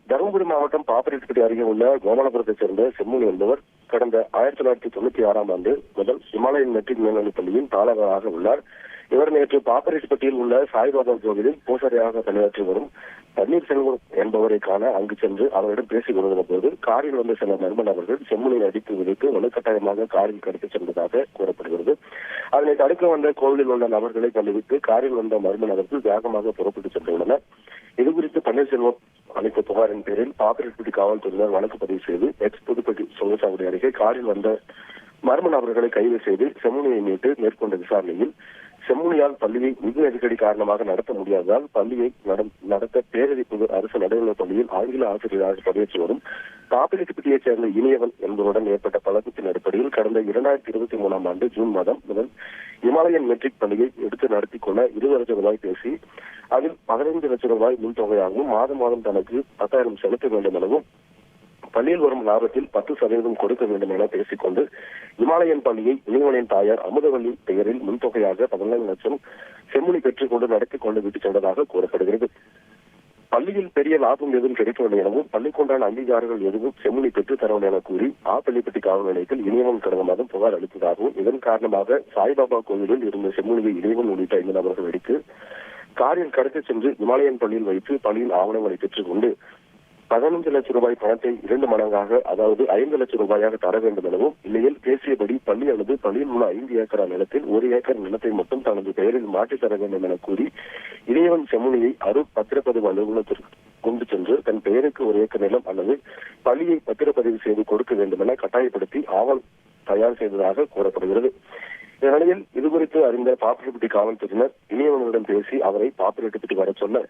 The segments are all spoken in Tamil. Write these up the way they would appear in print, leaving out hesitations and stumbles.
தருமபுரி மாவட்டம் பாப்பரெட்டிப்பட்டி அருகே உள்ள கோமலபுரத்தைச் சேர்ந்த செம்முனி என்பவர் கடந்த 1996ஆம் ஆண்டு முதல் இமாலயன் மெட்ரிக் மேல்நிலைப் பள்ளியின் தாளராக உள்ளார். இவர் நேற்று பாப்பரெட்டிப்பட்டியில் உள்ள சாய்பாபா கோவிலில் பூசாரியாக பணியாற்றி வரும் பன்னீர்செல்வம் என்பவரை காண அங்கு சென்று அவரிடம் பேசிக் கொண்டிருந்த போது காரில் வந்த சில மர்ம நபர்கள் செம்முனியை அடித்து விதித்து வலுக்கட்டாயமாக காரில் கடத்திச் சென்றதாக கூறப்படுகிறது. அதனை தடுக்க வந்த கோவிலில் உள்ள நபர்களை தள்ளிவிட்டு காரில் வந்த மர்ம நபர்கள் வேகமாக புறப்பட்டு சென்றுள்ளனர். இதுகுறித்து பன்னீர்செல்வம் அளித்த புகாரின் பேரில் பாப்பரெட்டிப்பட்டி காவல்துறையினர் வழக்கு பதிவு செய்து புதுப்பட்டி சுங்கச்சாவடி அருகே காரில் வந்த மர்ம நபர்களை கைது செய்து செம்முனியை மீட்டு மேற்கொண்ட விசாரணையில் செம்முனியால் பள்ளியை மிக நெருக்கடி காரணமாக நடத்த முடியாததால் பள்ளியை நடத்த பேரறிப்பு அரசு நடுநிலைப் பள்ளியில் ஆங்கில ஆசிரியராக பணியாற்றி வரும் பாப்பரெட்டிப்பட்டியைச் சேர்ந்த இனியவன் என்பவருடன் ஏற்பட்ட பழக்கத்தின் அடிப்படையில் கடந்த 2023ஆம் ஆண்டு ஜூன் மாதம் முதல் இமாலயன் மெட்ரிக் பள்ளியை எடுத்து நடத்தி கொள்ள 20 லட்சம் ரூபாய் பேசி அதில் 15 லட்சம் ரூபாய் முன்தொகையாகவும் மாதம் மாதம் தனக்கு 10,000 செலுத்த வேண்டும் எனவும் பள்ளியில் வரும் லாபத்தில் 10% கொடுக்க வேண்டும் என பேசிக்கொண்டு இமாலயன் பள்ளியை இளைஞனின் தாயார் அமுதவள்ளி பெயரில் முன்தொகையாக 15 லட்சம் செம்முனி பெற்றுக் கொண்டு நடத்திக் கொண்டு விட்டுச் சென்றதாக கூறப்படுகிறது. பள்ளியில் பெரிய லாபம் எதுவும் கிடைக்கவில்லை எனவும் பள்ளிக்குண்டான அங்கீகாரங்கள் எதுவும் செம்முனி பெற்றுத் தரவில்லை என கூறி ஆப்பள்ளிப்பட்டி காவல் நிலையத்தில் இளையவன் கடந்த மாதம் புகார் அளித்ததாகவும் இதன் காரணமாக சாய்பாபா கோவிலில் இருந்த செம்முனியை இளையவன் உள்ளிட்ட 5 நபர்கள் அடித்து காரில் கடத்திச் சென்று இமாலயன் பள்ளியில் வைத்து பள்ளியின் ஆவணங்களை பெற்றுக் கொண்டு 15 லட்சம் ரூபாய் பணத்தை 2 மடங்காக அதாவது 5 லட்சம் ரூபாயாக தர வேண்டும் எனவும் இல்லையில் பேசியபடி பள்ளி அல்லது பள்ளியில் உள்ள 5 ஏக்கர் நிலத்தில் 1 ஏக்கர் நிலத்தை மட்டும் தனது பெயரில் மாற்றித் தர வேண்டும் என கூறி இளையவன் செம்முனியை அரூர் பத்திரப்பதிவு அலுவலகத்திற்கு கொண்டு சென்று தன் பெயருக்கு 1 ஏக்கர் நிலம் அல்லது பள்ளியை பத்திரப்பதிவு செய்து கொடுக்க வேண்டும் என கட்டாயப்படுத்தி ஆவணம் தயார் செய்ததாக கூறப்படுகிறது. இந்நிலையில் இதுகுறித்து அறிந்த பாப்பரெட்டிப்பட்டி காவல்துறையினர் இனியவனிடம் பேசி அவரை பாப்பரெட்டிப்பட்டி வர சொல்ல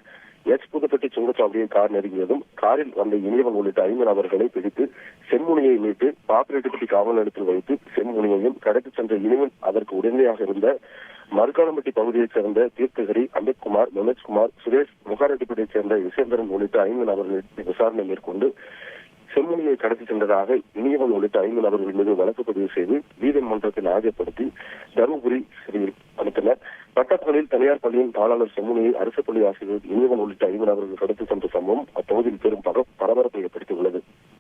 புதுப்பட்டி சுங்கச்சாவடியை கார் நெருங்கியதும் காரில் வந்த இனியவன் உள்ளிட்ட 5 நபர்களை பிடித்து செம்முனியை மீட்டு பாப்பரெட்டிப்பட்டி காவல் நிலையத்தில் வைத்து செம்முனியையும் கடத்திச் சென்ற இனிவன் அதற்கு உடனடியாக இருந்த மருக்காலம்பட்டி பகுதியைச் சேர்ந்த தீர்த்தகிரி அம்பேத்குமார் மனோஜ்குமார் சுரேஷ் முகாரெட்டிப்பட்டியைச் சேர்ந்த விசேந்திரன் உள்ளிட்ட 5 நபர்களின் விசாரணை மேற்கொண்டு செம்முனியை கடத்தி சென்றதாக இனியவன் உள்ளிட்ட 5 நபர்கள் மீது வழக்கு பதிவு செய்து நீதிமன்றத்தில் ஆஜர்படுத்தி தருமபுரி சிறையில் அனுப்பினர். பட்டப்பகலில் தனியார் பள்ளியின் தாளாளர் செம்முனியை அரசு பள்ளி ஆசிரியர் இனியவன் உள்ளிட்ட 5 நபர்கள் கடத்தி சென்ற சம்பவம் அப்பகுதியில் பெரும் பரபரப்பை ஏற்படுத்தியுள்ளது.